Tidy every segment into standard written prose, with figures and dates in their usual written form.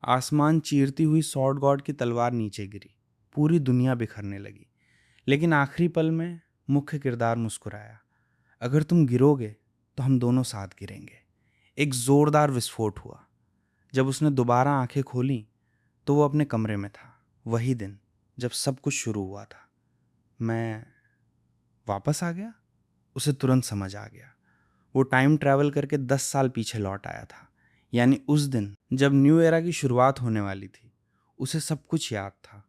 आसमान चीरती हुई sword God की तलवार नीचे गिरी। पूरी दुनिया बिखरने लगी। लेकिन आखिरी पल में मुख्य किरदार मुस्कुराया। अगर तुम गिरोगे तो हम दोनों साथ गिरेंगे। एक जोरदार विस्फोट हुआ। जब उसने दोबारा आंखें खोली तो वो अपने कमरे में था। वही दिन जब सब कुछ शुरू हुआ था। मैं वापस आ गया। उसे तुरंत समझ आ गया। वो टाइम ट्रैवल करके 10 साल पीछे लौट आया था। यानी उस दिन जब न्यू एरा की शुरुआत होने वाली थी। उसे सब कुछ याद था।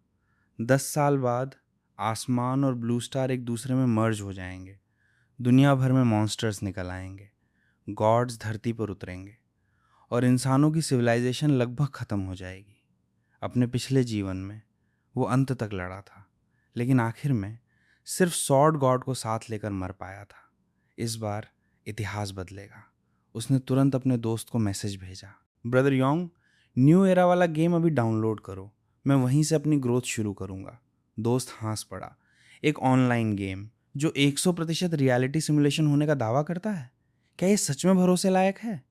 10 साल बाद आसमान और ब्लू स्टार एक दूसरे में मर्ज हो जाएंगे। दुनिया भर में मॉन्स्टर्स निकल आएंगे। गॉड्स धरती पर उतरेंगे और इंसानों की सिविलाइजेशन लगभग खत्म हो जाएगी। अपने पिछले जीवन में वो अंत तक लड़ा था, लेकिन आखिर में सिर्फ सॉर्ड गॉड को साथ लेकर मर पाया था। इस बार इतिहास बदलेगा। उसने तुरंत अपने दोस्त को मैसेज भेजा, ब्रदर योंग, न्यू एरा वाला गेम अभी डाउनलोड करो, मैं वहीं से अपनी ग्रोथ शुरू करूंगा। दोस्त हंस पड़ा। एक ऑनलाइन गेम जो 100% रियलिटी सिमुलेशन होने का दावा करता है, क्या ये सच में भरोसे लायक है?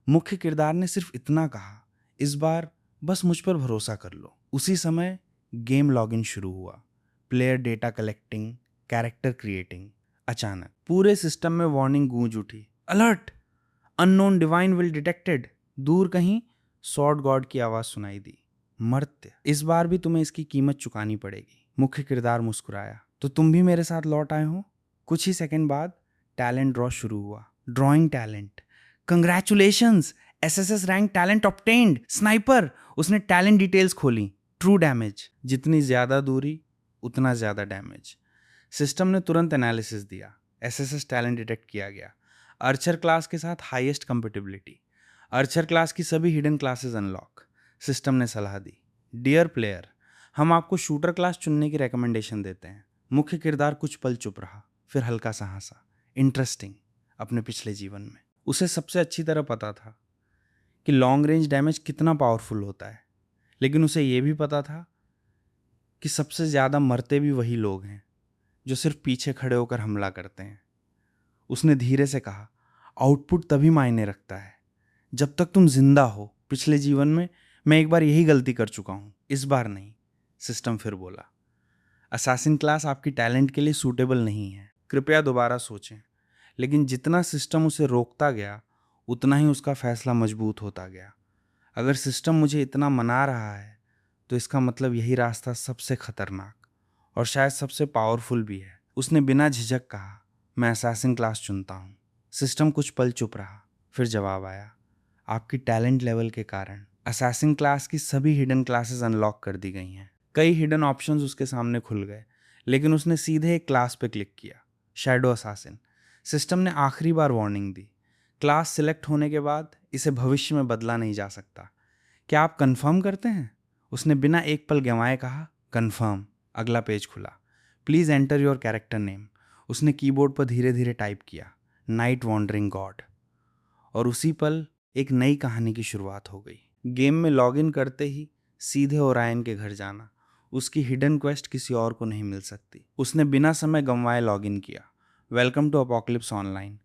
मुख्य किरदार ने सिर्फ इतना कहा, इस बार बस मुझ पर भरोसा कर लो। उसी समय गेम लॉगिन शुरू हुआ। Player data collecting, character creating. अचानक पूरे सिस्टम में वार्निंग गूंज उठी, alert, unknown divine will detected. दूर कहीं सॉर्ड गॉड की आवाज सुनाई दी, मर्त्य, इस बार भी तुम्हें इसकी कीमत चुकानी पड़ेगी। मुख्य किरदार मुस्कुराया, तो तुम भी मेरे साथ लौट आए हो? कुछ ही सेकंड बाद टैलेंट ड्रॉ शुरू हुआ। Drawing talent, congratulations, SSS rank talent obtained, sniper. उसने टैलेंट डिटेल्स खोली। ट्रू डैमेज, जितनी ज्यादा दूरी उतना ज्यादा डैमेज। सिस्टम ने तुरंत एनालिसिस दिया। एसएसएस टैलेंट डिटेक्ट किया गया। आर्चर क्लास के साथ हाईएस्ट कंपेटिबिलिटी। आर्चर क्लास की सभी हिडन क्लासेस अनलॉक। सिस्टम ने सलाह दी, डियर प्लेयर, हम आपको शूटर क्लास चुनने की रिकमेंडेशन देते हैं। मुख्य किरदार कुछ पल चुप रहा, फिर हल्का सा हंसा। इंटरेस्टिंग। अपने पिछले जीवन में उसे सबसे अच्छी तरह पता था कि लॉन्ग रेंज डैमेज कितना पावरफुल होता है, लेकिन उसे यह भी पता था कि सबसे ज्यादा मरते भी वही लोग हैं जो सिर्फ पीछे खड़े होकर हमला करते हैं। उसने धीरे से कहा, आउटपुट तभी मायने रखता है जब तक तुम जिंदा हो। पिछले जीवन में मैं एक बार यही गलती कर चुका हूं, इस बार नहीं। सिस्टम फिर बोला, असैसिन क्लास आपकी टैलेंट के लिए सूटेबल नहीं है, कृपया दोबारा सोचें। लेकिन जितना सिस्टम उसे रोकता गया उतना ही उसका फैसला मजबूत होता गया। अगर सिस्टम मुझे इतना मना रहा है तो इसका मतलब यही रास्ता सबसे खतरनाक और शायद सबसे पावरफुल भी है। उसने बिना झिझक कहा, मैं असैसिन क्लास चुनता हूँ। सिस्टम कुछ पल चुप रहा, फिर जवाब आया, आपकी टैलेंट लेवल के कारण असैसिन क्लास की सभी हिडन क्लासेस अनलॉक कर दी गई हैं। कई हिडन ऑप्शंस उसके सामने खुल गए, लेकिन उसने सीधे एक क्लास पे क्लिक किया, शैडो असैसिन। सिस्टम ने आखिरी बार वार्निंग दी, क्लास सिलेक्ट होने के बाद इसे भविष्य में बदला नहीं जा सकता। क्या आप कंफर्म करते हैं? उसने बिना एक पल गंवाए कहा, कंफर्म। अगला पेज खुला, please enter your character name. उसने कीबोर्ड पर धीरे धीरे टाइप किया, नाइट वॉन्डरिंग गॉड। और उसी पल एक नई कहानी की शुरुआत हो गई। गेम में लॉगिन करते ही सीधे ओरायन के घर जाना। उसकी हिडन क्वेस्ट किसी और को नहीं मिल सकती। उसने बिना समय गंवाए लॉगिन किया, वेलकम टू अपोकलिप्स ऑनलाइन।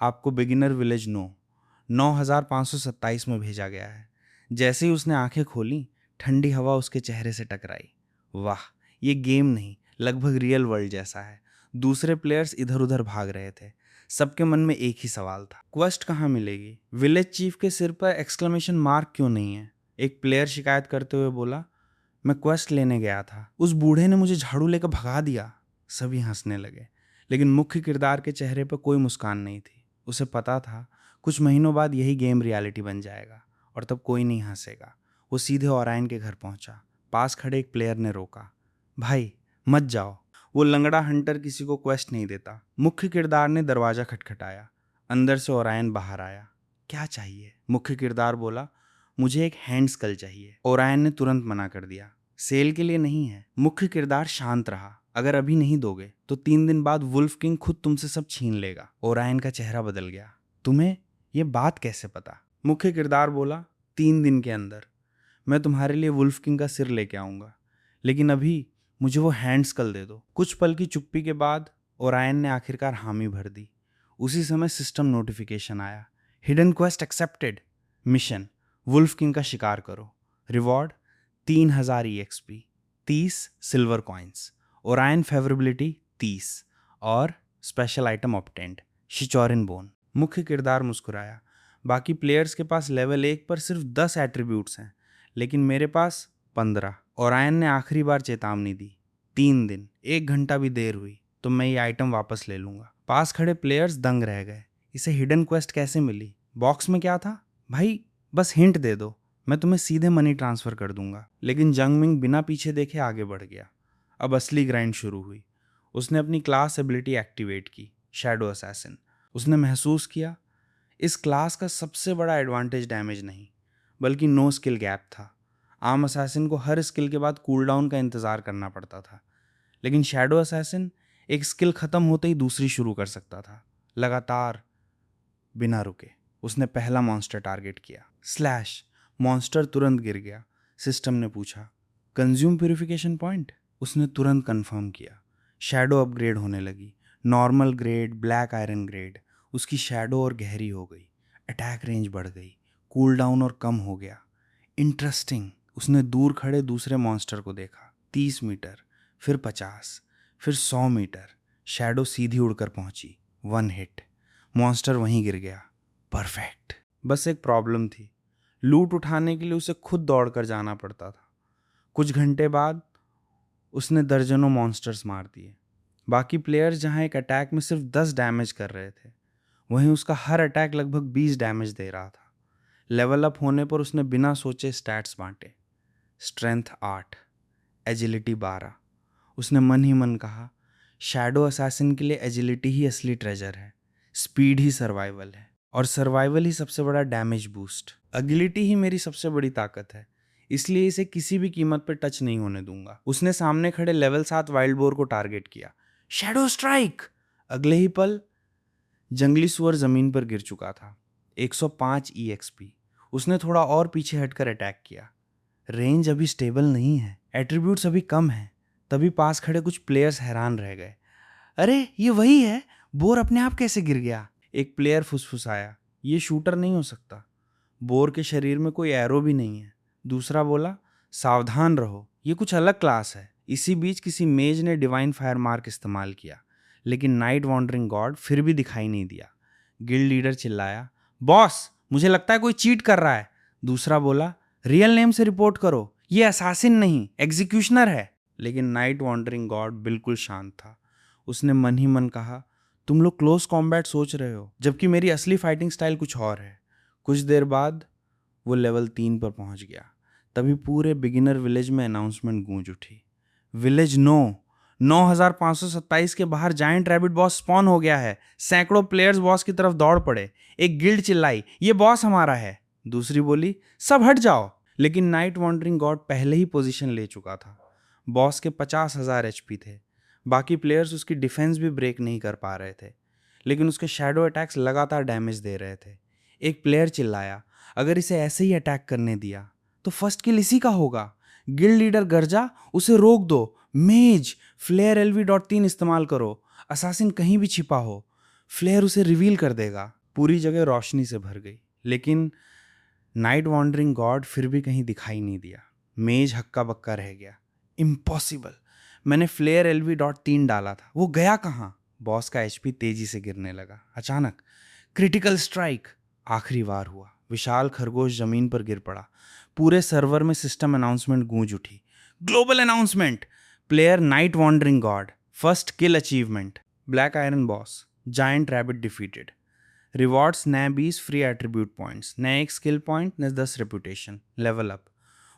आपको बिगिनर विलेज 9527 में भेजा गया है। जैसे ही उसने आंखें खोली, ठंडी हवा उसके चेहरे से टकराई। वाह, ये गेम नहीं, लगभग रियल वर्ल्ड जैसा है। दूसरे प्लेयर्स इधर उधर भाग रहे थे। सबके मन में एक ही सवाल था, क्वेस्ट कहाँ मिलेगी? विलेज चीफ के सिर पर एक्सक्लेमेशन मार्क क्यों नहीं है? एक प्लेयर शिकायत करते हुए बोला, मैं क्वेस्ट लेने गया था, उस बूढ़े ने मुझे झाड़ू लेकर भगा दिया। सभी हंसने लगे, लेकिन मुख्य किरदार के चेहरे पर कोई मुस्कान नहीं थी। उसे पता था कुछ महीनों बाद यही गेम रियलिटी बन जाएगा और तब कोई नहीं हंसेगा। वो सीधे ओरायन के घर पहुंचा। पास खड़े एक प्लेयर ने रोका, भाई मत जाओ, वो लंगड़ा हंटर किसी को क्वेस्ट नहीं देता। मुख्य किरदार ने दरवाजा खटखटाया। अंदर से ओरायन बाहर आया। क्या चाहिए? मुख्य किरदार बोला, मुझे एक हैंड स्कल चाहिए। ओरायन ने तुरंत मना कर दिया, सेल के लिए नहीं है। मुख्य किरदार शांत रहा, अगर अभी नहीं दोगे तो 3 दिन बाद वुल्फ किंग खुद तुमसे सब छीन लेगा। ओरायन का चेहरा बदल गया, तुम्हें ये बात कैसे पता? मुख्य किरदार बोला, 3 दिन के अंदर मैं तुम्हारे लिए वुल्फ किंग का सिर लेके आऊंगा, लेकिन अभी मुझे वो हैंड स्कल दे दो। कुछ पल की चुप्पी के बाद ओरायन ने आखिरकार हामी भर दी। उसी समय सिस्टम नोटिफिकेशन आया, hidden quest accepted, mission wolf king का शिकार करो। Reward 3000 EXP, 30 silver coins, Orion favourability 30 और स्पेशल आइटम ऑब्टेंड, शिचोरिन बोन। मुख्य किरदार मुस्कुराया। बाकी प्लेयर्स के पास लेवल 1 पर सिर्फ 10 एट्रीब्यूट्स हैं, लेकिन मेरे पास 15। ओरायन ने आखिरी बार चेतावनी दी, 3 दिन, 1 घंटा भी देर हुई तो मैं ये आइटम वापस ले लूंगा। पास खड़े प्लेयर्स दंग रह गए। इसे हिडन क्वेस्ट कैसे मिली? बॉक्स में क्या था? भाई बस हिंट दे दो, मैं तुम्हें सीधे मनी ट्रांसफर कर दूंगा। लेकिन जंगमिंग बिना पीछे देखे आगे बढ़ गया। अब असली ग्राइंड शुरू हुई। उसने अपनी क्लास एबिलिटी एक्टिवेट की, शैडो असैसिन। उसने महसूस किया इस क्लास का सबसे बड़ा एडवांटेज डैमेज नहीं, बल्कि नो स्किल गैप था। आम असैसिन को हर स्किल के बाद कूलडाउन का इंतजार करना पड़ता था, लेकिन शैडो असैसिन एक स्किल खत्म होते ही दूसरी शुरू कर सकता था, लगातार, बिना रुके। उसने पहला मॉन्स्टर टारगेट किया, स्लैश। मॉन्स्टर तुरंत गिर गया। सिस्टम ने पूछा, कंज्यूम प्यूरिफिकेशन पॉइंट? उसने तुरंत कंफर्म किया। शैडो अपग्रेड होने लगी, normal grade, black iron grade. उसकी शैडो और गहरी हो गई, अटैक रेंज बढ़ गई, कूल डाउन और कम हो गया। इंटरेस्टिंग। उसने दूर खड़े दूसरे मॉन्स्टर को देखा, 30 मीटर, फिर 50, फिर 100 मीटर। शैडो सीधी उड़कर पहुंची, 1 हिट, मॉन्स्टर वहीं गिर गया। परफेक्ट। बस एक प्रॉब्लम थी, लूट उठाने के लिए उसे खुद दौड़कर जाना पड़ता था। कुछ घंटे बाद उसने दर्जनों मॉन्स्टर्स मार दिए। बाकी प्लेयर्स जहां एक अटैक में सिर्फ 10 डैमेज कर रहे थे, वहीं उसका हर अटैक लगभग 20 डैमेज दे रहा था। लेवल अप होने पर उसने बिना सोचे स्टैट्स बांटे। Strength 8, agility 12। उसने मन ही मन कहा, शैडो असैसिन के लिए एजिलिटी ही असली ट्रेजर है, स्पीड ही सर्वाइवल है, और सर्वाइवल ही सबसे बड़ा डैमेज बूस्ट। एजिलिटी ही मेरी सबसे बड़ी ताकत है, इसलिए इसे किसी भी कीमत पर टच नहीं होने दूंगा। उसने सामने खड़े लेवल 7 वाइल्ड बोर को टारगेट किया, शैडो स्ट्राइक। अगले ही पल जंगली सुअर जमीन पर गिर चुका था, 105 EXP। उसने थोड़ा और पीछे हटकर अटैक किया। रेंज अभी स्टेबल नहीं है, एट्रीब्यूट्स अभी कम है। तभी पास खड़े कुछ प्लेयर्स हैरान रह गए, अरे ये वही है, बोर अपने आप कैसे गिर गया? एक प्लेयर फुसफुसाया, ये शूटर नहीं हो सकता, बोर के शरीर में कोई एरो भी नहीं है। दूसरा बोला, सावधान रहो, ये कुछ अलग क्लास है। इसी बीच किसी मेज ने डिवाइन फायर मार्क इस्तेमाल किया, लेकिन नाइट वॉन्डरिंग गॉड फिर भी दिखाई नहीं दिया। गिल्ड लीडर चिल्लाया, बॉस मुझे लगता है कोई चीट कर रहा है। दूसरा बोला, रियल नेम से रिपोर्ट करो, ये असासिन नहीं एग्जीक्यूशनर है। लेकिन नाइट वॉन्डरिंग गॉड बिल्कुल शांत था। उसने मन ही मन कहा, तुम लोग क्लोज कॉम्बैट सोच रहे हो, जबकि मेरी असली फाइटिंग स्टाइल कुछ और है। कुछ देर बाद वो लेवल 3 पर पहुंच गया। तभी पूरे बिगिनर विलेज में अनाउंसमेंट गूंज उठी, विलेज 9527 के बाहर जायंट रैबिट बॉस स्पॉन हो गया है। सैकड़ों प्लेयर्स बॉस की तरफ दौड़ पड़े। एक गिल्ड चिल्लाई, ये बॉस हमारा है। दूसरी बोली, सब हट जाओ। लेकिन नाइट वॉन्डरिंग गॉड पहले ही पोजीशन ले चुका था। बॉस के 50,000 HP थे। बाकी प्लेयर्स उसकी डिफेंस भी ब्रेक नहीं कर पा रहे थे, लेकिन उसके शैडो अटैक्स लगातार डैमेज दे रहे थे। एक प्लेयर चिल्लाया, अगर इसे ऐसे ही अटैक करने दिया तो फर्स्ट किल इसी का होगा। गिल्ड लीडर गरजा, उसे रोक दो। मेज, फ्लेयर LV.3 इस्तेमाल करो, असासिन कहीं भी छिपा हो, फ्लेयर उसे रिवील कर देगा। पूरी जगह रोशनी से भर गई, लेकिन नाइट वॉन्डरिंग गॉड फिर भी कहीं दिखाई नहीं दिया। मेज हक्का बक्का रह गया। इम्पॉसिबल, मैंने फ्लेयर LV.3 डाला था, वो गया कहाँ? बॉस का HP तेजी से गिरने लगा। अचानक क्रिटिकल स्ट्राइक। आखिरी वार हुआ। विशाल खरगोश जमीन पर गिर पड़ा। पूरे सर्वर में सिस्टम अनाउंसमेंट गूंज उठी, global announcement, player night wandering God, first kill achievement, black iron boss, giant rabbit defeated. Rewards, नए 20 फ्री एट्रीब्यूट पॉइंट्स, नए 1 स्किल पॉइंट, नए 10 रेपुटेशन, लेवल अप।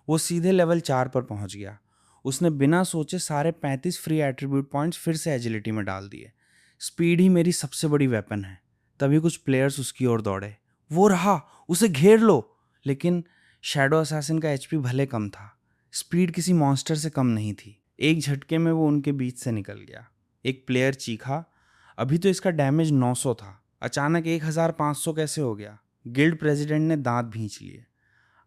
वो सीधे लेवल 4 पर पहुंच गया। उसने बिना सोचे सारे 35 फ्री एट्रीब्यूट पॉइंट्स फिर से एजिलिटी में डाल दिए। स्पीड ही मेरी सबसे बड़ी वेपन है। तभी कुछ प्लेयर्स उसकी ओर दौड़े, वो रहा, उसे घेर लो। लेकिन शैडो असैसिन का HP भले कम था, स्पीड किसी मॉन्स्टर से कम नहीं थी। एक झटके में वो उनके बीच से निकल गया। एक प्लेयर चीखा, अभी तो इसका डैमेज 900 था, अचानक 1500 कैसे हो गया? गिल्ड प्रेसिडेंट ने दांत भींच लिए।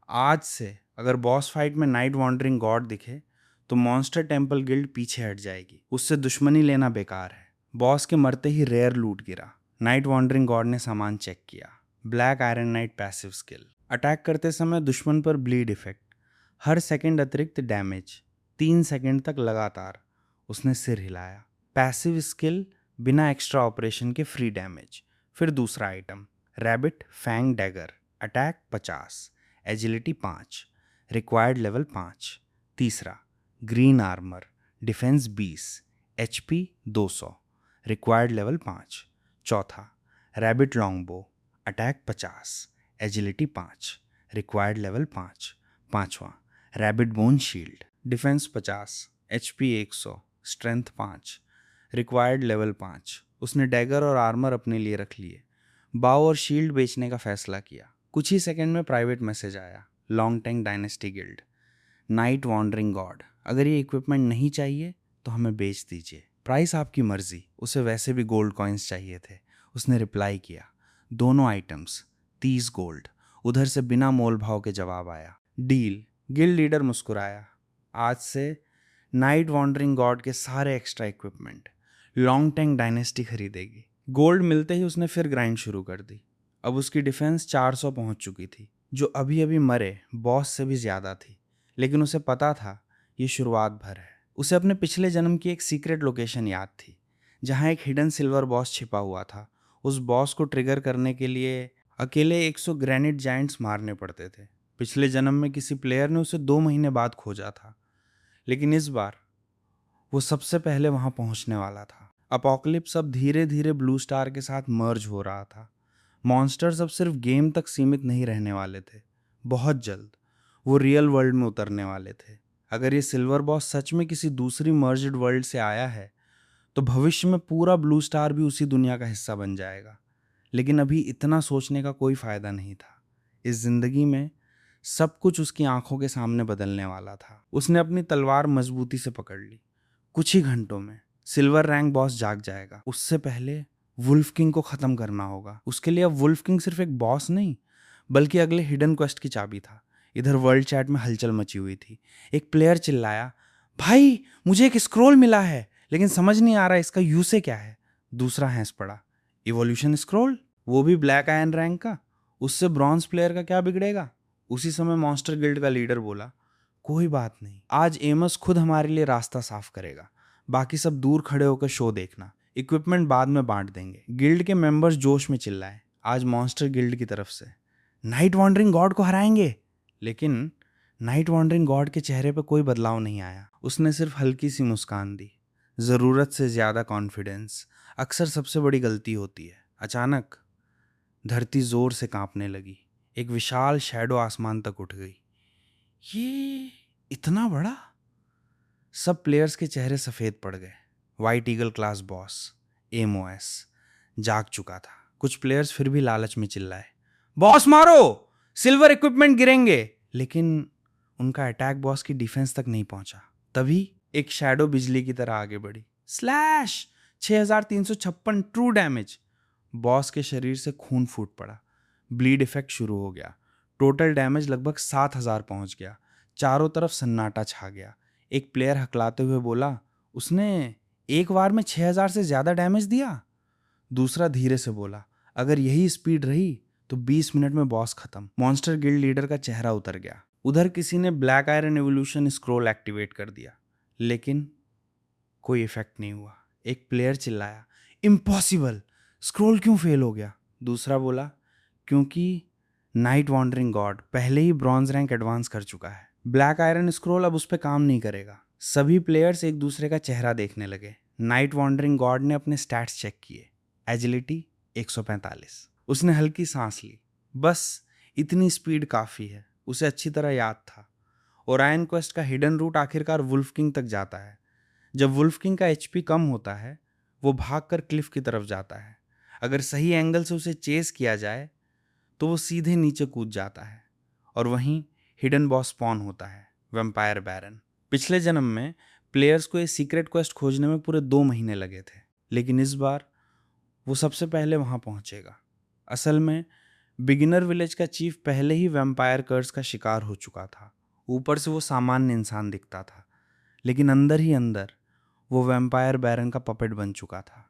आज से अगर बॉस फाइट में नाइट वॉन्डरिंग गॉड दिखे तो मॉन्स्टर टेम्पल गिल्ड पीछे हट जाएगी, उससे दुश्मनी लेना बेकार है। बॉस के मरते ही रेयर लूट गिरा। नाइट वॉन्डरिंग गॉड ने सामान चेक किया। Black iron knight passive skill, attack करते समय दुश्मन पर ब्लीड इफेक्ट, हर सेकंड अतिरिक्त डैमेज, 3 सेकंड तक लगातार। उसने सिर हिलाया। पैसिव स्किल, बिना एक्स्ट्रा ऑपरेशन के फ्री डैमेज। फिर दूसरा item, rabbit fang dagger, attack 50, agility 5, required level 5। तीसरा, green armour, defence 20, HP 200, required level 5। चौथा, rabbit longbow, attack 50, agility 5, required level 5। पांचवा, rabbit bone shield, defence 50, HP 100, strength 5, required level 5। उसने dagger और armour अपने लिए रख लिए, बाव और शील्ड बेचने का फैसला किया। कुछ ही सेकंड में प्राइवेट मैसेज आया, Long Tank Dynasty Guild, Knight wandering God, अगर ये इक्विपमेंट नहीं चाहिए तो हमें बेच दीजिए, प्राइस आपकी मर्जी। उसे वैसे भी गोल्ड कॉइन्स चाहिए थे। उसने रिप्लाई किया, दोनों आइटम्स 30 गोल्ड। उधर से बिना मोल भाव के जवाब आया, डील। गिल्ड लीडर मुस्कुराया, आज से नाइट वॉन्डरिंग गॉड के सारे extra equipment long Tank dynasty खरीदेगी। गोल्ड मिलते ही उसने फिर ग्राइंड शुरू कर दी। अब उसकी डिफेंस 400 पहुंच चुकी थी, जो अभी अभी मरे बॉस से भी ज्यादा थी। लेकिन उसे पता था ये शुरुआत भर है। उसे अपने पिछले जन्म की एक सीक्रेट लोकेशन याद थी, जहां एक हिडन सिल्वर बॉस छिपा हुआ था। उस बॉस को ट्रिगर करने के लिए अकेले 100 ग्रेनिट जायंट्स मारने पड़ते थे। पिछले जन्म में किसी प्लेयर ने उसे 2 महीने बाद खोजा था, लेकिन इस बार वो सबसे पहले वहां पहुंचने वाला था। अपोकलिप्स अब धीरे धीरे ब्लू स्टार के साथ मर्ज हो रहा था। मॉन्स्टर्स अब सिर्फ गेम तक सीमित नहीं रहने वाले थे, बहुत जल्द वो रियल वर्ल्ड में उतरने वाले थे। अगर ये सिल्वर बॉस सच में किसी दूसरी मर्ज्ड वर्ल्ड से आया है तो भविष्य में पूरा ब्लू स्टार भी उसी दुनिया का हिस्सा बन जाएगा। लेकिन अभी इतना सोचने का कोई फायदा नहीं था। इस जिंदगी में सब कुछ उसकी आंखों के सामने बदलने वाला था। उसने अपनी तलवार मजबूती से पकड़ ली। कुछ ही घंटों में सिल्वर रैंक बॉस जाग जाएगा। उससे पहले वुल्फ किंग को खत्म करना होगा। उसके लिए अब वुल्फ किंग सिर्फ एक बॉस नहीं, बल्कि अगले हिडन क्वेस्ट की चाबी था। इधर वर्ल्ड चैट में हलचल मची हुई थी। एक प्लेयर चिल्लाया, भाई मुझे एक स्क्रोल मिला है, लेकिन समझ नहीं आ रहा इसका यूज से क्या है। दूसरा हंस पड़ा, इवोल्यूशन स्क्रोल, वो भी ब्लैक आयरन रैंक का, उससे ब्रॉन्ज प्लेयर का क्या बिगड़ेगा। उसी समय मॉन्स्टर गिल्ड का लीडर बोला, कोई बात नहीं, आज एमस खुद हमारे लिए रास्ता साफ करेगा, बाकी सब दूर खड़े होकर शो देखना, इक्विपमेंट बाद में बांट देंगे। गिल्ड के मेंबर्स जोश में चिल्लाए, आज मॉन्स्टर गिल्ड की तरफ से नाइट वॉन्डरिंग गॉड को हराएंगे। लेकिन नाइट वॉन्डरिंग गॉड के चेहरे पर कोई बदलाव नहीं आया। उसने सिर्फ हल्की सी मुस्कान दी। जरूरत से ज्यादा कॉन्फिडेंस अक्सर सबसे बड़ी गलती होती है। अचानक धरती जोर से कांपने लगी। एक विशाल शैडो आसमान तक उठ गई। ये इतना बड़ा? सब प्लेयर्स के चेहरे सफेद पड़ गए। White eagle class boss MOS जाग चुका था। कुछ प्लेयर्स फिर भी लालच में चिल्लाए, बॉस मारो, सिल्वर इक्विपमेंट गिरेंगे। लेकिन उनका अटैक बॉस की डिफेंस तक नहीं पहुंचा। तभी एक शैडो बिजली की तरह आगे बढ़ी। स्लैश! 6356 true damage. बॉस के शरीर से खून फूट पड़ा। ब्लीड इफेक्ट शुरू हो गया। टोटल डैमेज लगभग 7000 पहुंच गया। चारों तरफ सन्नाटा छा गया। एक प्लेयर हकलाते हुए बोला, उसने एक बार में 6000 से ज्यादा डैमेज दिया। दूसरा धीरे से बोला, अगर यही स्पीड रही तो 20 मिनट में बॉस खत्म। मॉन्स्टर गिल्ड लीडर का चेहरा उतर गया। उधर किसी ने black iron evolution scroll activate कर दिया, लेकिन कोई इफेक्ट नहीं हुआ। एक प्लेयर चिल्लाया, इम्पॉसिबल, स्क्रोल क्यों फेल हो गया? दूसरा बोला, क्योंकि नाइट वॉन्डरिंग गॉड पहले ही ब्रॉन्ज रैंक एडवांस कर चुका है। ब्लैक आयरन स्क्रोल अब उस पर काम नहीं करेगा। सभी प्लेयर्स एक दूसरे का चेहरा देखने लगे। नाइट वॉन्डरिंग गॉड ने अपने स्टैट्स चेक किए। एजिलिटी 145। उसने हल्की सांस ली। बस इतनी स्पीड काफ़ी है। उसे अच्छी तरह याद था ओरायन क्वेस्ट का हिडन रूट आखिरकार वुल्फ किंग तक जाता है। जब वुल्फ किंग का एचपी कम होता है, वो भागकर क्लिफ की तरफ जाता है। अगर सही एंगल से उसे चेस किया जाए तो वो सीधे नीचे कूद जाता है और वहीं हिडन बॉस स्पॉन होता है, वैम्पायर बैरन। पिछले जन्म में प्लेयर्स को ये सीक्रेट क्वेस्ट खोजने में पूरे 2 महीने लगे थे, लेकिन इस बार वो सबसे पहले वहां पहुंचेगा। असल में बिगिनर विलेज का चीफ पहले ही वैम्पायर कर्स का शिकार हो चुका था। ऊपर से वो सामान्य इंसान दिखता था, लेकिन अंदर ही अंदर वो वैम्पायर बैरन का पपेट बन चुका था।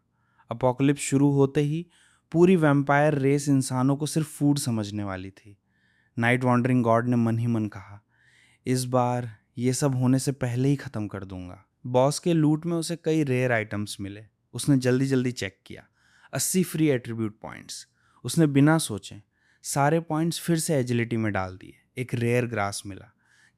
अपोकलिप्स शुरू होते ही पूरी वैम्पायर रेस इंसानों को सिर्फ फूड समझने वाली थी। नाइट वॉन्डरिंग गॉड ने मन ही मन कहा, इस बार ये सब होने से पहले ही ख़त्म कर दूंगा। बॉस के लूट में उसे कई रेयर आइटम्स मिले। उसने जल्दी जल्दी चेक किया। 80 फ्री एट्रीब्यूट पॉइंट्स। उसने बिना सोचे सारे पॉइंट्स फिर से एजिलिटी में डाल दिए। एक रेयर ग्रास मिला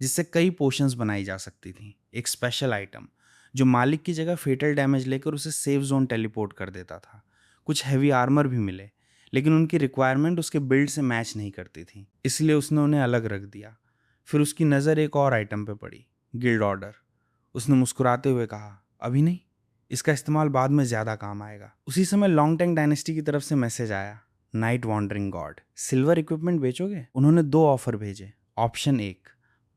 जिससे कई पोशंस बनाई जा सकती थी। एक स्पेशल आइटम जो मालिक की जगह फेटल डैमेज लेकर उसे सेफ जोन टेलीपोर्ट कर देता था। कुछ हैवी आर्मर भी मिले, लेकिन उनकी रिक्वायरमेंट उसके बिल्ड से मैच नहीं करती थी, इसलिए उसने उन्हें अलग रख दिया। फिर उसकी नज़र एक और आइटम पे पड़ी, गिल्ड ऑर्डर। उसने मुस्कुराते हुए कहा, अभी नहीं, इसका इस्तेमाल बाद में ज़्यादा काम आएगा। उसी समय लॉन्ग टैंग डायनेस्टी की तरफ से मैसेज आया, night wandering god, silver equipment बेचोगे? उन्होंने 2 ऑफर भेजे। Option 1,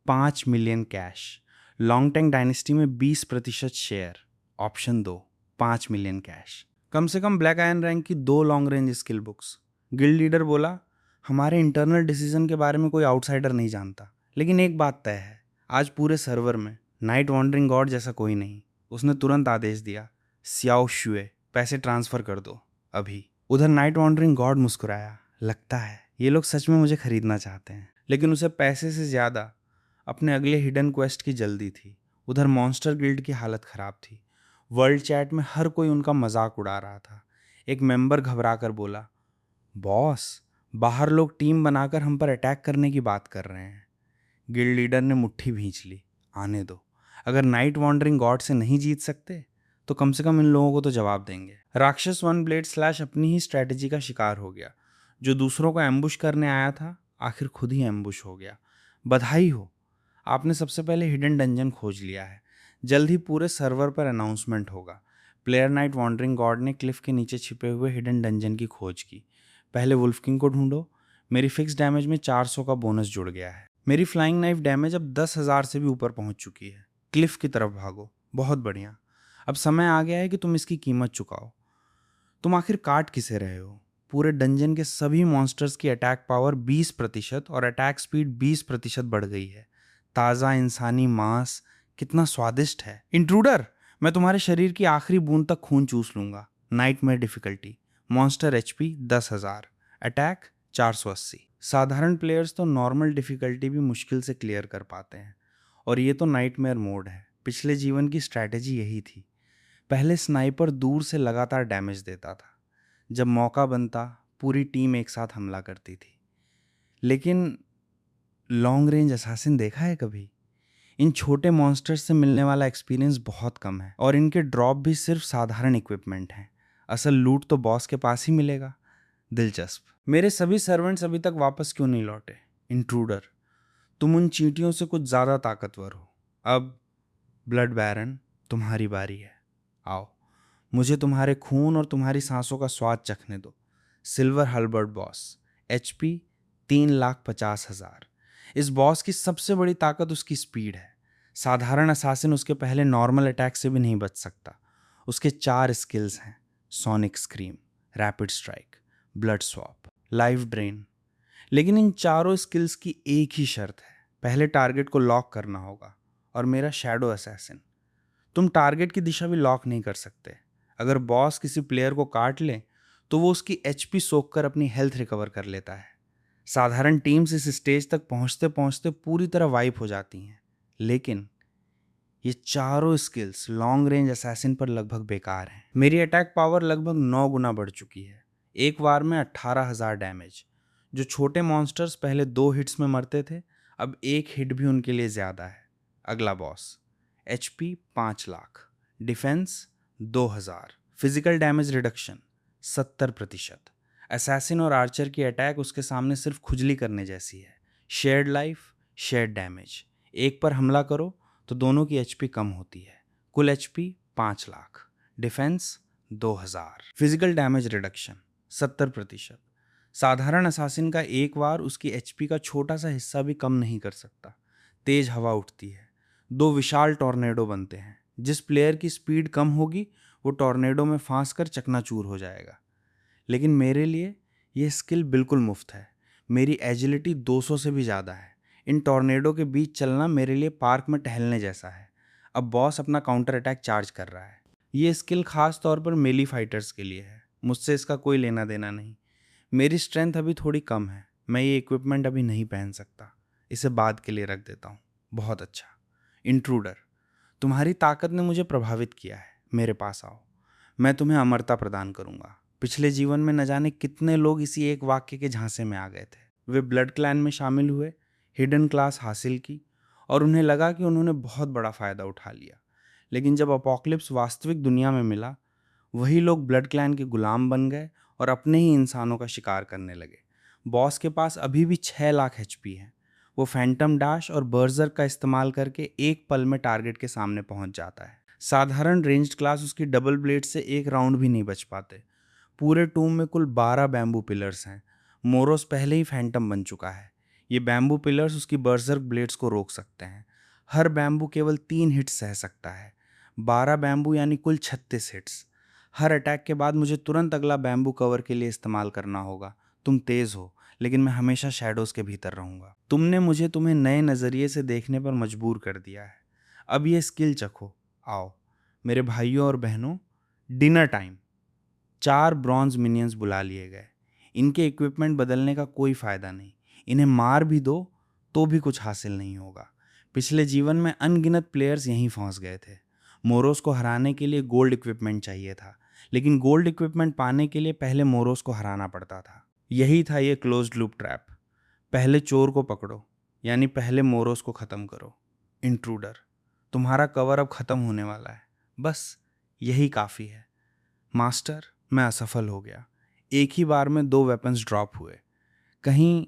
5 million cash, long Tang dynasty में 20% शेयर। ऑप्शन 2, 5 मिलियन कैश, कम से कम ब्लैक आयरन रैंक की 2 long range skill books. Guild leader बोला, हमारे इंटरनल डिसीजन के बारे में कोई आउटसाइडर नहीं जानता, लेकिन एक बात तय है, आज पूरे सर्वर में नाइट वॉन्डरिंग गॉड जैसा कोई नहीं। उसने तुरंत आदेश दिया, सियाओ शुए, पैसे ट्रांसफ़र कर दो अभी। उधर नाइट वॉन्डरिंग गॉड मुस्कुराया, लगता है ये लोग सच में मुझे खरीदना चाहते हैं। लेकिन उसे पैसे से ज़्यादा अपने अगले हिडन क्वेस्ट की जल्दी थी। उधर मॉन्स्टर गिल्ड की हालत ख़राब थी। वर्ल्ड चैट में हर कोई उनका मजाक उड़ा रहा था। एक मेंबर घबरा कर बोला, बॉस, बाहर लोग टीम बनाकर हम पर अटैक करने की बात कर रहे हैं। गिल्ड लीडर ने मुट्ठी भींच ली, आने दो, अगर नाइट वॉन्डरिंग गॉड से नहीं जीत सकते तो कम से कम इन लोगों को तो जवाब देंगे। राक्षस वन ब्लेड स्लैश अपनी ही स्ट्रैटेजी का शिकार हो गया। जो दूसरों को एम्बुश करने आया था, आखिर खुद ही एम्बुश हो गया। बधाई हो, आपने सबसे पहले हिडन डंजन खोज लिया है। जल्द ही पूरे सर्वर पर अनाउंसमेंट होगा। प्लेयर नाइट वॉन्डरिंग गॉड ने क्लिफ के नीचे छिपे हुए हिडन डंजन की खोज की। पहले वुल्फ किंग को ढूंढो। मेरी फिक्स डैमेज में 400 का बोनस जुड़ गया है। मेरी फ्लाइंग नाइफ डैमेज अब 10,000 से भी ऊपर पहुंच चुकी है। क्लिफ की तरफ भागो। बहुत बढ़िया, अब समय आ गया है कि तुम इसकी कीमत चुकाओ। तुम आखिर काट किसे रहे हो? पूरे डंजन के सभी मॉन्स्टर्स की अटैक पावर 20% और अटैक स्पीड 20% बढ़ गई है। ताज़ा इंसानी मांस कितना स्वादिष्ट है। इंट्रूडर, मैं तुम्हारे शरीर की आखिरी बूंद तक खून चूस लूंगा। Nightmare difficulty, monster HP 10,000, attack 480। साधारण प्लेयर्स तो नॉर्मल डिफिकल्टी भी मुश्किल से क्लियर कर पाते हैं, और ये तो नाइटमेयर मोड है। पिछले जीवन की स्ट्रैटेजी यही थी। पहले स्नाइपर दूर से लगातार डैमेज देता था, जब मौका बनता पूरी टीम एक साथ हमला करती थी। लेकिन लॉन्ग रेंज असैसिन देखा है कभी? इन छोटे मॉन्स्टर्स से मिलने वाला एक्सपीरियंस बहुत कम है, और इनके ड्रॉप भी सिर्फ साधारण इक्विपमेंट हैं। असल लूट तो बॉस के पास ही मिलेगा। दिलचस्प। मेरे सभी सर्वेंट्स अभी तक वापस क्यों नहीं लौटे? इंट्रूडर, तुम उन चींटियों से कुछ ज़्यादा ताकतवर हो। अब ब्लड बैरन, तुम्हारी बारी है। आओ, मुझे तुम्हारे खून और तुम्हारी सांसों का स्वाद चखने दो। Silver halberd boss, HP 3,50,000। इस बॉस की सबसे बड़ी ताकत उसकी स्पीड है। साधारण असासिन उसके पहले नॉर्मल अटैक से भी नहीं बच सकता। उसके 4 स्किल्स हैं, sonic scream, rapid strike, blood swap, life drain. लेकिन इन चारों स्किल्स की एक ही शर्त है, पहले टारगेट को लॉक करना होगा, और मेरा शैडो असैसिन। तुम टारगेट की दिशा भी लॉक नहीं कर सकते। अगर बॉस किसी प्लेयर को काट ले तो वो उसकी HP सोख कर अपनी हेल्थ रिकवर कर लेता है। साधारण टीम्स इस स्टेज तक पहुंचते पहुंचते पूरी तरह वाइप हो जाती हैं, लेकिन ये चारों स्किल्स लॉन्ग रेंज असैसिन पर लगभग बेकार हैं। मेरी अटैक पावर लगभग 9 गुना बढ़ चुकी है। एक बार में 18,000 डैमेज। जो छोटे मॉन्स्टर्स पहले 2 हिट्स में मरते थे, अब एक हिट भी उनके लिए ज़्यादा है। अगला boss, HP 5 lakh, defence 2,000, physical damage reduction 70%। Assassin और आर्चर की अटैक उसके सामने सिर्फ खुजली करने जैसी है। Shared life, shared damage. एक पर हमला करो तो दोनों की HP कम होती है। कुल HP 5 lakh, defence 2,000, physical damage reduction 70%। साधारण असासिन का एक वार उसकी HP का छोटा सा हिस्सा भी कम नहीं कर सकता। तेज हवा उठती है, 2 विशाल टॉर्नेडो बनते हैं। जिस प्लेयर की स्पीड कम होगी वो टॉर्नेडो में फांस कर चकनाचूर हो जाएगा। लेकिन मेरे लिए ये स्किल बिल्कुल मुफ्त है। मेरी एजिलिटी 200 से भी ज़्यादा है। इन टॉर्नेडो के बीच चलना मेरे लिए पार्क में टहलने जैसा है। अब बॉस अपना काउंटर अटैक चार्ज कर रहा है। ये स्किल खास तौर पर मेली फाइटर्स के लिए है। मुझसे इसका कोई लेना देना नहीं। मेरी स्ट्रेंथ अभी थोड़ी कम है, मैं ये इक्विपमेंट अभी नहीं पहन सकता। इसे बाद के लिए रख देता हूँ। बहुत अच्छा। इंट्रूडर, तुम्हारी ताकत ने मुझे प्रभावित किया है, मेरे पास आओ, मैं तुम्हें अमरता प्रदान करूंगा। पिछले जीवन में न जाने कितने लोग इसी एक वाक्य के झांसे में आ गए थे। वे ब्लड क्लैन में शामिल हुए, हिडन क्लास हासिल की और उन्हें लगा कि उन्होंने बहुत बड़ा फायदा उठा लिया। लेकिन जब अपोकलिप्स वास्तविक दुनिया में मिला, वही लोग ब्लड क्लैन के गुलाम बन गए और अपने ही इंसानों का शिकार करने लगे। बॉस के पास अभी भी 6 लाख HP है। वो फैंटम डैश और बर्जर का इस्तेमाल करके एक पल में टारगेट के सामने पहुंच जाता है। साधारण रेंज्ड क्लास उसकी डबल ब्लेड से एक राउंड भी नहीं बच पाते। पूरे टूम में कुल 12 बैम्बू पिलर्स हैं। मोरोस पहले ही फैंटम बन चुका है। ये बैम्बू पिलर्स उसकी बर्जर ब्लेड्स को रोक सकते हैं। हर बैम्बू केवल 3 हिट्स सह सकता है। 12 बैम्बू यानी कुल 36 हिट्स। हर अटैक के बाद मुझे तुरंत अगला बैम्बू कवर के लिए इस्तेमाल करना होगा। तुम तेज हो, लेकिन मैं हमेशा शैडोज के भीतर रहूंगा। तुमने मुझे तुम्हें नए नज़रिए से देखने पर मजबूर कर दिया है। अब ये स्किल चखो। आओ मेरे भाइयों और बहनों, डिनर टाइम। 4 ब्रॉन्ज मिनियंस बुला लिए गए। इनके इक्विपमेंट बदलने का कोई फायदा नहीं। इन्हें मार भी दो तो भी कुछ हासिल नहीं होगा। पिछले जीवन में अनगिनत प्लेयर्स यहीं फंस गए थे। मोरोस को हराने के लिए गोल्ड इक्विपमेंट चाहिए था, लेकिन गोल्ड इक्विपमेंट पाने के लिए पहले मोरोस को हराना पड़ता था। यही था ये क्लोज्ड लूप ट्रैप। पहले चोर को पकड़ो, यानी पहले मोरोस को ख़त्म करो। इंट्रूडर, तुम्हारा कवर अब ख़त्म होने वाला है, बस यही काफ़ी है। मास्टर, मैं असफल हो गया। एक ही बार में 2 वेपन्स ड्रॉप हुए। कहीं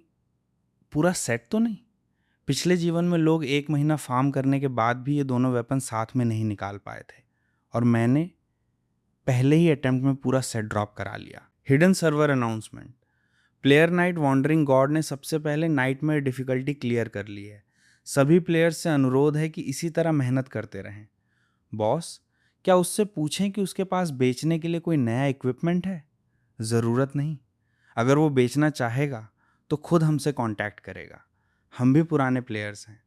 पूरा सेट तो नहीं? पिछले जीवन में लोग 1 महीना फार्म करने के बाद भी ये दोनों वेपन साथ में नहीं निकाल पाए थे, और मैंने पहले ही अटेम्प्ट में पूरा सेट ड्रॉप करा लिया। Hidden server announcement. Player night wandering God ने सबसे पहले नाइटमेयर डिफिकल्टी क्लियर कर ली है। सभी प्लेयर्स से अनुरोध है कि इसी तरह मेहनत करते रहें। बॉस, क्या उससे पूछें कि उसके पास बेचने के लिए कोई नया इक्विपमेंट है? ज़रूरत नहीं। अगर वो बेचना चाहेगा तो खुद हमसे कांटेक्ट करेगा। हम भी पुराने प्लेयर्स हैं,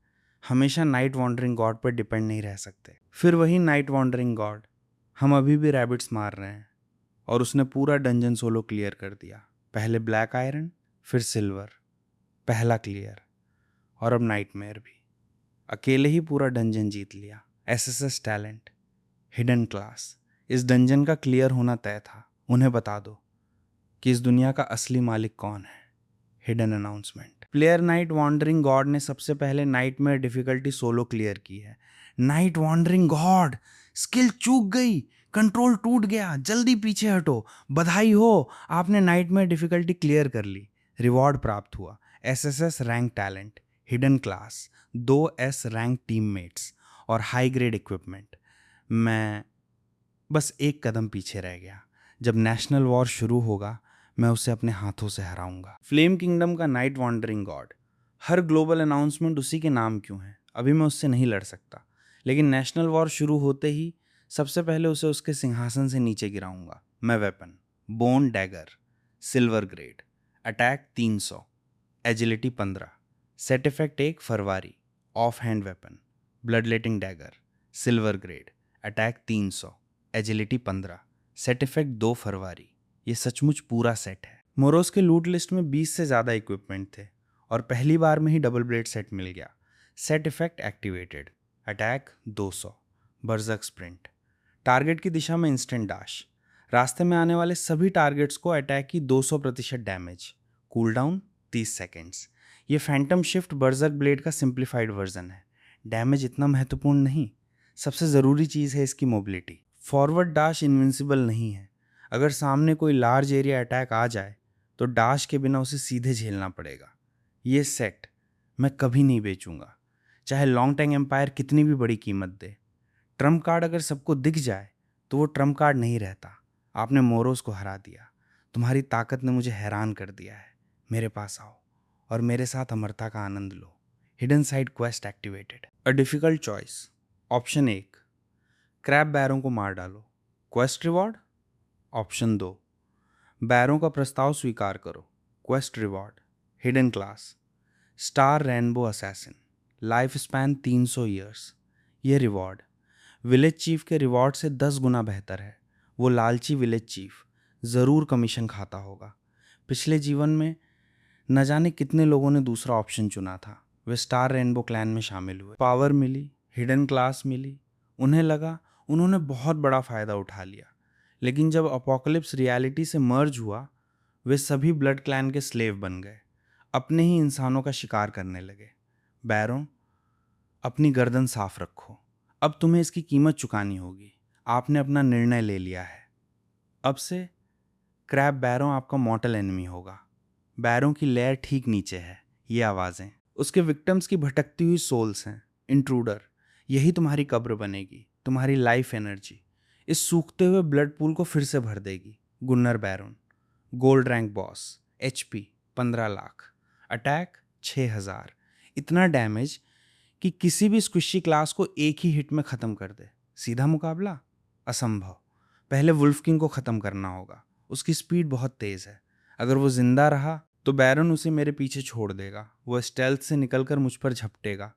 हमेशा नाइट वॉन्डरिंग गॉड पर डिपेंड नहीं रह सकते। फिर वही नाइट वॉन्डरिंग गॉड, हम अभी भी रैबिट्स मार रहे हैं। और उसने पूरा डंजन सोलो क्लियर कर दिया। पहले ब्लैक आयरन, फिर सिल्वर, पहला क्लियर, और अब नाइटमेयर भी। अकेले ही पूरा डंजन जीत लिया। SSS talent, hidden class. इस डंजन का क्लियर होना तय था। उन्हें बता दो कि इस दुनिया का असली मालिक कौन है। Hidden announcement. Player night wandering God ने सबसे पहले नाइटमेयर डिफिकल्टी सोलो क्लियर की है। नाइट वॉन्डरिंग गॉड, स्किल चूक गई, कंट्रोल टूट गया, जल्दी पीछे हटो। बधाई हो, आपने नाइटमेयर डिफिकल्टी क्लियर कर ली। रिवॉर्ड प्राप्त हुआ। SSS rank talent, hidden class, 2S rank teammates और हाई ग्रेड इक्विपमेंट। मैं बस एक कदम पीछे रह गया। जब नेशनल वॉर शुरू होगा, मैं उसे अपने हाथों से हराऊंगा। फ्लेम किंगडम का नाइट वॉन्डरिंग गॉड। हर ग्लोबल अनाउंसमेंट उसी के नाम क्यों है? अभी मैं उससे नहीं लड़ सकता, लेकिन नेशनल वॉर शुरू होते ही सबसे पहले उसे उसके सिंहासन से नीचे गिराऊंगा। मैं weapon, bone dagger, silver grade, attack 300, agility 15, set effect 1 फरवारी, off hand weapon, blood letting dagger, silver grade, attack 300, agility 15, set effect 2 फरवरी। ये सचमुच पूरा सेट है। मोरोस के लूट लिस्ट में 20 से ज़्यादा इक्विपमेंट थे और पहली बार में ही डबल ब्लेड सेट मिल गया। Set effect activated, attack 200, berserk sprint, target की दिशा में इंस्टेंट डैश, रास्ते में आने वाले सभी टारगेट्स को अटैक की 200% डैमेज, कूलडाउन 30 सेकेंड्स। ये फैंटम शिफ्ट बर्जर्क ब्लेड का सिंप्लीफाइड वर्जन है। डैमेज इतना महत्वपूर्ण नहीं, सबसे ज़रूरी चीज़ है इसकी मोबिलिटी। फॉरवर्ड डैश इनविंसिबल नहीं है। अगर सामने कोई लार्ज एरिया अटैक आ जाए तो डैश के बिना उसे सीधे झेलना पड़ेगा। ये सेट मैं कभी नहीं बेचूंगा, चाहे लॉन्ग टैंग एम्पायर कितनी भी बड़ी कीमत दे। ट्रम्प कार्ड अगर सबको दिख जाए तो वो ट्रम्प कार्ड नहीं रहता। आपने मोरोस को हरा दिया। तुम्हारी ताकत ने मुझे हैरान कर दिया है। मेरे पास आओ और मेरे साथ अमरता का आनंद लो। Hidden side quest activated. A difficult choice. Option 1, crab baron को मार डालो। Quest reward. ऑप्शन 2, बैरों का प्रस्ताव स्वीकार करो। Quest reward, hidden class, star rainbow assassin, life span 300 years. ये रिवॉर्ड विलेज चीफ के रिवॉर्ड से 10 गुना बेहतर है। वो लालची विलेज चीफ ज़रूर कमीशन खाता होगा। पिछले जीवन में न जाने कितने लोगों ने दूसरा ऑप्शन चुना था। वे स्टार रेनबो क्लैन में शामिल हुए। पावर मिली, हिडन क्लास मिली, उन्हें लगा उन्होंने बहुत बड़ा फ़ायदा उठा लिया। लेकिन जब अपोकलिप्स रियलिटी से मर्ज हुआ, वे सभी ब्लड क्लैन के स्लेव बन गए, अपने ही इंसानों का शिकार करने लगे। बैरों, अपनी गर्दन साफ रखो, अब तुम्हें इसकी कीमत चुकानी होगी। आपने अपना निर्णय ले लिया है। अब से क्रैब बैरों आपका मॉर्टल एनिमी होगा। बैरों की लेयर ठीक नीचे है। ये आवाज़ें उसके विक्टिम्स की भटकती हुई सोल्स हैं। इंट्रूडर, यही तुम्हारी कब्र बनेगी। तुम्हारी लाइफ एनर्जी इस सूखते हुए ब्लड पूल को फिर से भर देगी। Gunnar baron, gold rank boss, HP 15 lakh, attack 6000, इतना डैमेज कि किसी भी स्क्विशी क्लास को एक ही हिट में ख़त्म कर दे। सीधा मुकाबला असंभव। पहले वुल्फ किंग को ख़त्म करना होगा। उसकी स्पीड बहुत तेज़ है। अगर वो जिंदा रहा तो बैरन उसे मेरे पीछे छोड़ देगा। वो स्टेल्थ से निकलकर मुझ पर झपटेगा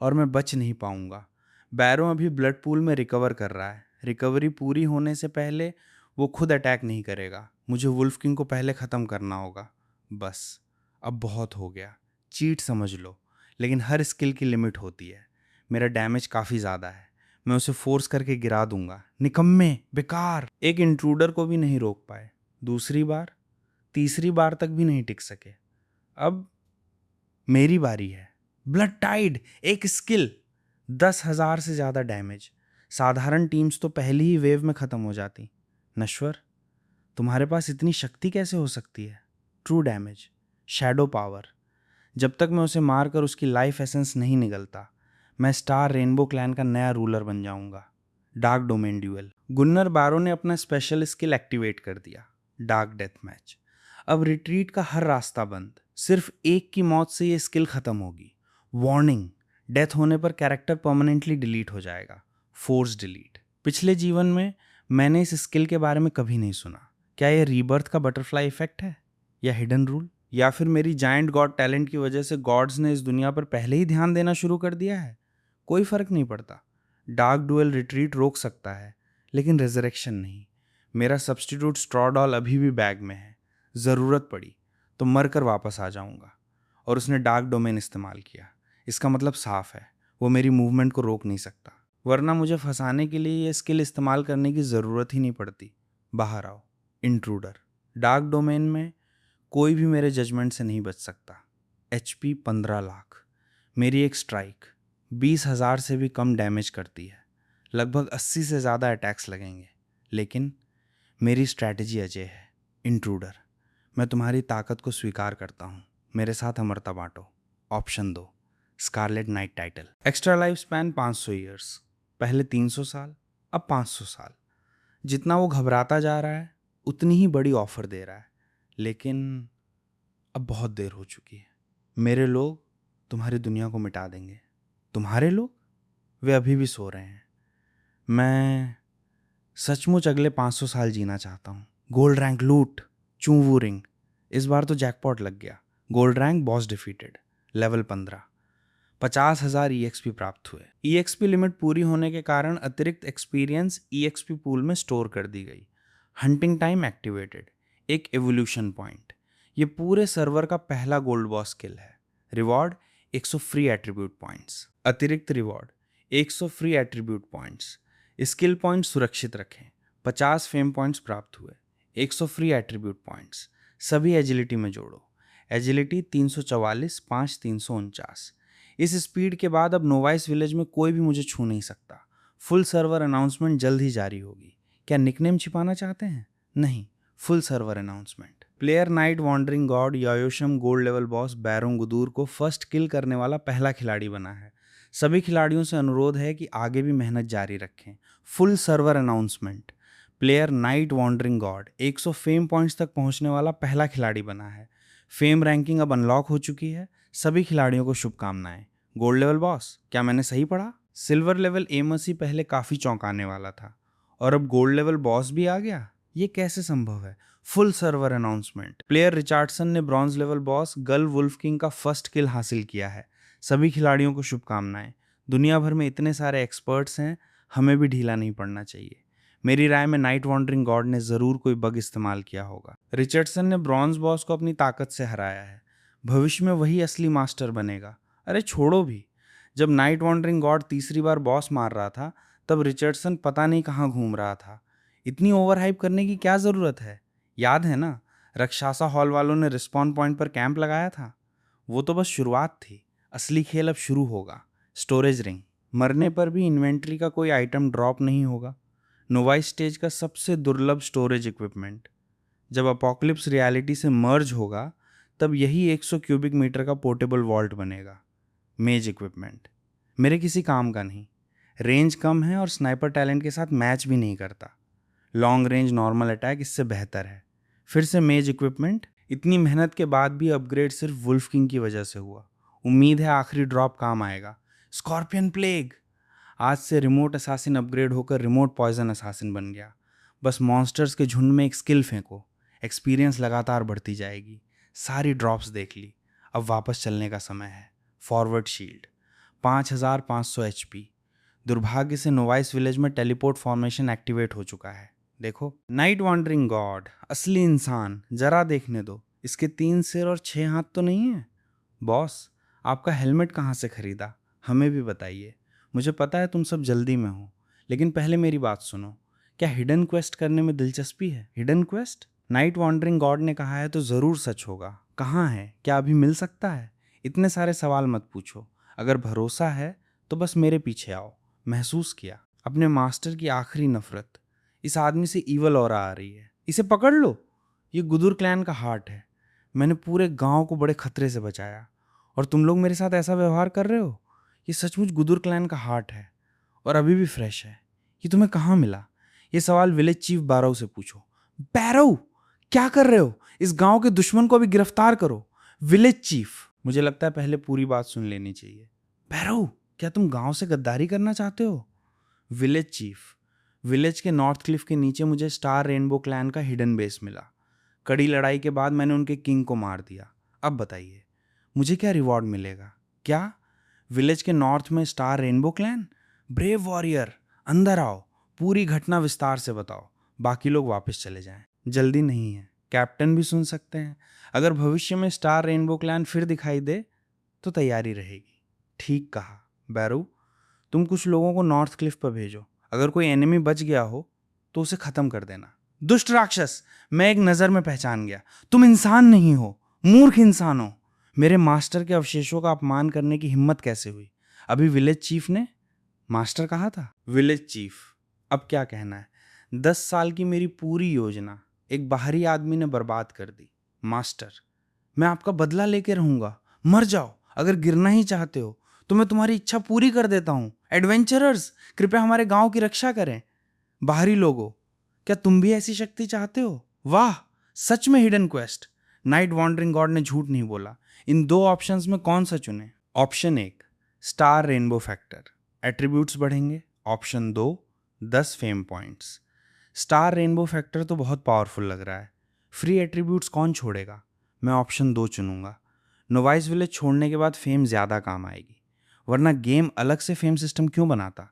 और मैं बच नहीं पाऊंगा। बैरों अभी ब्लड पूल में रिकवर कर रहा है। रिकवरी पूरी होने से पहले वो खुद अटैक नहीं करेगा। मुझे वुल्फ किंग को पहले ख़त्म करना होगा। बस अब बहुत हो गया। चीट समझ लो, लेकिन हर स्किल की लिमिट होती है। मेरा डैमेज काफ़ी ज़्यादा है। मैं उसे फोर्स करके गिरा दूंगा। निकम्मे, बेकार। एक इंट्रूडर को भी नहीं रोक पाए। दूसरी बार, तीसरी बार तक भी नहीं टिक सके। अब मेरी बारी है। ब्लड टाइड, एक स्किल, 10,000 से ज़्यादा डैमेज। साधारण टीम्स तो पहली ही वेव में ख़त्म हो जाती। नश्वर, तुम्हारे पास इतनी शक्ति कैसे हो सकती है? True damage, shadow power. जब तक मैं उसे मारकर उसकी लाइफ एसेंस नहीं निगलता, मैं स्टार रेनबो क्लैन का नया रूलर बन जाऊंगा। Dark domain dual. गुन्नर बारो ने अपना स्पेशल स्किल एक्टिवेट कर दिया, डार्क डेथ मैच। अब रिट्रीट का हर रास्ता बंद। सिर्फ एक की मौत से ये स्किल खत्म होगी। वार्निंग, डेथ होने पर कैरेक्टर परमानेंटली डिलीट हो जाएगा। Force delete. पिछले जीवन में मैंने इस स्किल के बारे में कभी नहीं सुना। क्या यह रीबर्थ का बटरफ्लाई इफेक्ट है, या हिडन रूल, या फिर मेरी जायंट गॉड टैलेंट की वजह से गॉड्स ने इस दुनिया पर पहले ही ध्यान देना शुरू कर दिया है? कोई फर्क नहीं पड़ता। डार्क डुएल रिट्रीट रोक सकता है, लेकिन रेजरेक्शन नहीं। मेरा सब्स्टिट्यूट स्ट्रॉडॉल अभी भी बैग में है। ज़रूरत पड़ी तो मर कर वापस आ जाऊंगा। और उसने डार्क डोमेन इस्तेमाल किया। इसका मतलब साफ है, वो मेरी मूवमेंट को रोक नहीं सकता। वरना मुझे फंसाने के लिए ये स्किल इस्तेमाल करने की ज़रूरत ही नहीं पड़ती। बाहर आओ, इंट्रूडर। डार्क डोमेन में कोई भी मेरे जजमेंट से नहीं बच सकता। HP 15 लाख। मेरी एक स्ट्राइक 20,000 से भी कम डैमेज करती है। लगभग 80 से ज़्यादा अटैक्स लगेंगे। लेकिन मेरी स्ट्रैटेजी अजय है। इंट्रूडर, मैं तुम्हारी ताकत को स्वीकार करता हूँ। मेरे साथ अमरता बांटो। Option 2, scarlet knight title. Extra life span 500 years. पहले 300 साल, अब 500 साल। जितना वो घबराता जा रहा है, उतनी ही बड़ी ऑफर दे रहा है। लेकिन अब बहुत देर हो चुकी है। मेरे लोग तुम्हारी दुनिया को मिटा देंगे। तुम्हारे लोग? वे अभी भी सो रहे हैं। मैं सचमुच अगले 500 साल जीना चाहता हूँ। गोल्ड रैंक लूट, चूवू रिंग। इस बार तो जैकपॉट लग गया। Gold rank boss defeated, level 15, 50,000 EXP प्राप्त हुए। EXP लिमिट पूरी होने के कारण अतिरिक्त एक्सपीरियंस EXP पूल में स्टोर कर दी गई। हंटिंग टाइम एक्टिवेटेड, एक एवोल्यूशन पॉइंट। ये पूरे सर्वर का पहला गोल्ड बॉस स्किल है। Reward 100 free attribute points. अतिरिक्त reward 100 free attribute points. Skill point सुरक्षित रखें। 50 फेम पॉइंट्स प्राप्त हुए। 100 फ्री एट्रीब्यूट पॉइंट्स। सभी एजिलिटी में जोड़ो। एजिलिटी 344, 5 349। इस स्पीड के बाद अब नोवाइस विलेज में कोई भी मुझे छू नहीं सकता। फुल सर्वर अनाउंसमेंट जल्द ही जारी होगी। क्या निकनेम छिपाना चाहते हैं? नहीं, full server announcement. Player night wandering god यायोशम गोल्ड लेवल बॉस बैरों गुदूर को फर्स्ट किल करने वाला पहला खिलाड़ी बना है। सभी खिलाड़ियों से अनुरोध है कि आगे भी मेहनत जारी रखें। Full server announcement. Player night wandering God 100 fame points तक पहुंचने वाला पहला खिलाड़ी बना है। फेम रैंकिंग अब अनलॉक हो चुकी है। सभी खिलाड़ियों को शुभकामनाएं। गोल्ड लेवल बॉस, क्या मैंने सही पढ़ा? सिल्वर लेवल एमसी पहले काफ़ी चौंकाने वाला था, और अब गोल्ड लेवल बॉस भी आ गया। ये कैसे संभव है? Full server announcement. Player Richardson ने ब्रॉन्ज लेवल बॉस गल वुल्फ किंग का फर्स्ट किल हासिल किया है। सभी खिलाड़ियों को शुभकामनाएं। दुनिया भर में इतने सारे एक्सपर्ट्स हैं, हमें भी ढीला नहीं पड़ना चाहिए। मेरी राय में नाइट वॉन्डरिंग गॉड ने ज़रूर कोई बग इस्तेमाल किया होगा। रिचर्डसन ने ब्रॉन्ज बॉस को अपनी ताकत से हराया है। भविष्य में वही असली मास्टर बनेगा। अरे छोड़ो भी, जब नाइट वॉन्डरिंग गॉड तीसरी बार बॉस मार रहा था तब रिचर्डसन पता नहीं कहाँ घूम रहा था। इतनी ओवर हाइप करने की क्या ज़रूरत है? याद है ना, रक्षासा हॉल वालों ने रिस्पॉन पॉइंट पर कैंप लगाया था। वो तो बस शुरुआत थी, असली खेल अब शुरू होगा। स्टोरेज रिंग, मरने पर भी इन्वेंट्री का कोई आइटम ड्रॉप नहीं होगा। नोवाइस स्टेज का सबसे दुर्लभ स्टोरेज इक्विपमेंट। जब अपोकलिप्स रियलिटी से मर्ज होगा तब यही 100 क्यूबिक मीटर का पोर्टेबल वॉल्ट बनेगा। मेज इक्विपमेंट मेरे किसी काम का नहीं, रेंज कम है और स्नाइपर टैलेंट के साथ मैच भी नहीं करता। लॉन्ग रेंज नॉर्मल अटैक इससे बेहतर है। फिर से मेज इक्विपमेंट, इतनी मेहनत के बाद भी अपग्रेड सिर्फ वुल्फ किंग की वजह से हुआ। उम्मीद है आखिरी ड्रॉप काम आएगा। स्कॉर्पियन प्लेग, आज से रिमोट असासिन अपग्रेड होकर रिमोट पॉइजन असासिन बन गया। बस मॉन्स्टर्स के झुंड में एक स्किल फेंको, एक्सपीरियंस लगातार बढ़ती जाएगी। सारी ड्रॉप्स देख ली, अब वापस चलने का समय है। Forward shield 5500 HP। दुर्भाग्य से नोवाइस विलेज में टेलीपोर्ट फॉर्मेशन एक्टिवेट हो चुका है। देखो, नाइट वॉन्डरिंग गॉड, असली इंसान, जरा देखने दो। इसके 3 सिर और 6 हाथ तो नहीं है। बॉस, आपका हेलमेट कहाँ से खरीदा, हमें भी बताइए। मुझे पता है तुम सब जल्दी में हो, लेकिन पहले मेरी बात सुनो। क्या हिडन क्वेस्ट करने में दिलचस्पी है? Hidden quest? Knight wandering God ने कहा है तो ज़रूर सच होगा। कहाँ है? क्या अभी मिल सकता है? इतने सारे सवाल मत पूछो। अगर भरोसा है तो बस मेरे पीछे आओ। महसूस किया अपने मास्टर की आखिरी नफरत। इस आदमी से ईवल ऑरा आ रही है। इसे पकड़ लो, ये गुदुर क्लैन का हार्ट है। मैंने पूरे गांव को बड़े खतरे से बचाया और तुम लोग मेरे साथ ऐसा व्यवहार कर रहे हो। ये सचमुच गुदुर क्लैन का हार्ट है और अभी भी फ्रेश है। ये तुम्हें कहाँ मिला? ये सवाल विलेज चीफ बैरो से पूछो। बैरो, क्या कर रहे हो? इस गांव के दुश्मन को अभी गिरफ्तार करो। विलेज चीफ, मुझे लगता है पहले पूरी बात सुन लेनी चाहिए। बैरो, क्या तुम गांव से गद्दारी करना चाहते हो? विलेज चीफ, विलेज के नॉर्थ क्लिफ के नीचे मुझे स्टार रेनबो क्लैन का हिडन बेस मिला। कड़ी लड़ाई के बाद मैंने उनके किंग को मार दिया। अब बताइए, मुझे क्या रिवॉर्ड मिलेगा? क्या विलेज के नॉर्थ में star rainbow clan? Brave warrior, अंदर आओ, पूरी घटना विस्तार से बताओ। बाकी लोग वापस चले जाएं। जल्दी नहीं है, कैप्टन भी सुन सकते हैं। अगर भविष्य में स्टार रेनबो क्लैन फिर दिखाई दे तो तैयारी रहेगी। ठीक कहा बैरू, तुम कुछ लोगों को नॉर्थ क्लिफ पर भेजो। अगर कोई एनिमी बच गया हो तो उसे खत्म कर देना। दुष्ट राक्षस, मैं एक नज़र में पहचान गया। तुम इंसान नहीं हो, मूर्ख इंसान हो। मेरे मास्टर के अवशेषों का अपमान करने की हिम्मत कैसे हुई? अभी विलेज चीफ ने मास्टर कहा था। विलेज चीफ, अब क्या कहना है? 10 साल की मेरी पूरी योजना एक बाहरी आदमी ने बर्बाद कर दी। मास्टर, मैं आपका बदला लेके रहूंगा। मर जाओ, अगर गिरना ही चाहते हो तो मैं तुम्हारी इच्छा पूरी कर देता हूं। एडवेंचरर्स, कृपया हमारे गांव की रक्षा करें। बाहरी लोगों, क्या तुम भी ऐसी शक्ति चाहते हो? वाह, सच में hidden quest. Knight wandering God ने झूठ नहीं बोला। इन 2 ऑप्शंस में कौन सा चुने? Option 1, star rainbow factor, attributes बढ़ेंगे। Option 2, 10 fame points. Star rainbow factor तो बहुत पावरफुल लग रहा है, फ्री एट्रीब्यूट्स कौन छोड़ेगा? मैं ऑप्शन 2 चुनूंगा। नोवाइस विलेज छोड़ने के बाद फेम ज़्यादा काम आएगी, वरना गेम अलग से फेम सिस्टम क्यों बनाता?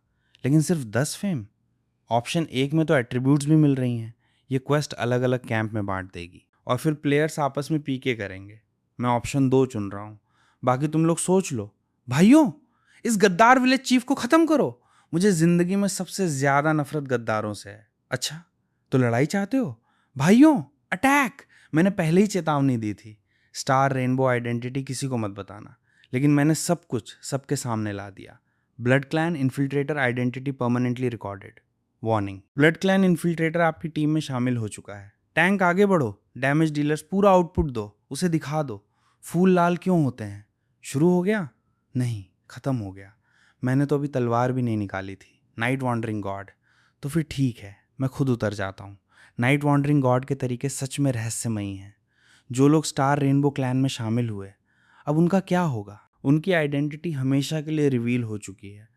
लेकिन सिर्फ 10 फेम? ऑप्शन 1 में तो एट्रीब्यूट्स भी मिल रही हैं। ये क्वेस्ट अलग अलग कैंप में बांट देगी और फिर प्लेयर्स आपस में पीके करेंगे। मैं ऑप्शन 2 चुन रहा हूँ। बाकी तुम लोग सोच लो। भाइयों, इस गद्दार विलेज चीफ को ख़त्म करो। मुझे ज़िंदगी में सबसे ज़्यादा नफरत गद्दारों से है। अच्छा, तो लड़ाई चाहते हो? भाइयों, अटैक! मैंने पहले ही चेतावनी दी थी, स्टार रेनबो आइडेंटिटी किसी को मत बताना। लेकिन मैंने सब कुछ सबके सामने ला दिया। Blood clan infiltrator identity permanently recorded. Warning, blood clan infiltrator आपकी टीम में शामिल हो चुका है। टैंक आगे बढ़ो, डैमेज डीलर्स पूरा आउटपुट दो, उसे दिखा दो। फूल लाल क्यों होते हैं? शुरू हो गया? नहीं, ख़त्म हो गया। मैंने तो अभी तलवार भी नहीं निकाली थी। नाइट वॉन्डरिंग गॉड, तो फिर ठीक है, मैं खुद उतर जाता हूँ। नाइट वॉन्डरिंग गॉड के तरीके सच में रहस्यमयी हैं। जो लोग स्टार रेनबो क्लैन में शामिल हुए, अब उनका क्या होगा? उनकी आइडेंटिटी हमेशा के लिए रिवील हो चुकी है।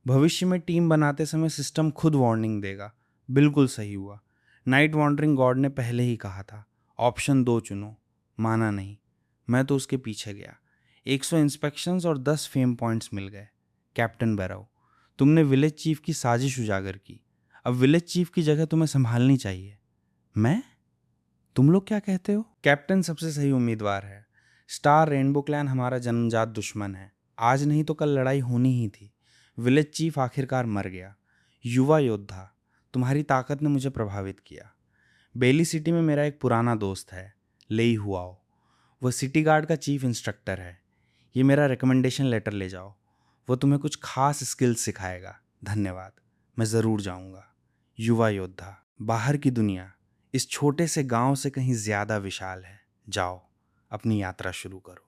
भविष्य में टीम बनाते समय सिस्टम खुद वार्निंग देगा। बिल्कुल सही हुआ। नाइट वॉन्डरिंग गॉड ने पहले ही कहा था ऑप्शन 2 चुनो। माना नहीं, मैं तो उसके पीछे गया। 100 इंस्पेक्शंस और 10 फेम पॉइंट्स मिल गए। कैप्टन बैरो, तुमने विलेज चीफ की साजिश उजागर की। अब विलेज चीफ की जगह तुम्हें संभालनी चाहिए। मैं? तुम लोग क्या कहते हो? कैप्टन सबसे सही उम्मीदवार है। स्टार रेनबो क्लैन हमारा जन्मजात दुश्मन है। आज नहीं तो कल लड़ाई होनी ही थी। विलेज चीफ आखिरकार मर गया। युवा योद्धा, तुम्हारी ताकत ने मुझे प्रभावित किया। बेली सिटी में मेरा एक पुराना दोस्त है, लेई हुआओ। वह सिटी गार्ड का चीफ इंस्ट्रक्टर है। ये मेरा रिकमेंडेशन लेटर ले जाओ, वो तुम्हें कुछ खास स्किल्स सिखाएगा। धन्यवाद, मैं ज़रूर जाऊंगा। युवा योद्धा, बाहर की दुनिया इस छोटे से गांव से कहीं ज़्यादा विशाल है। जाओ, अपनी यात्रा शुरू करो।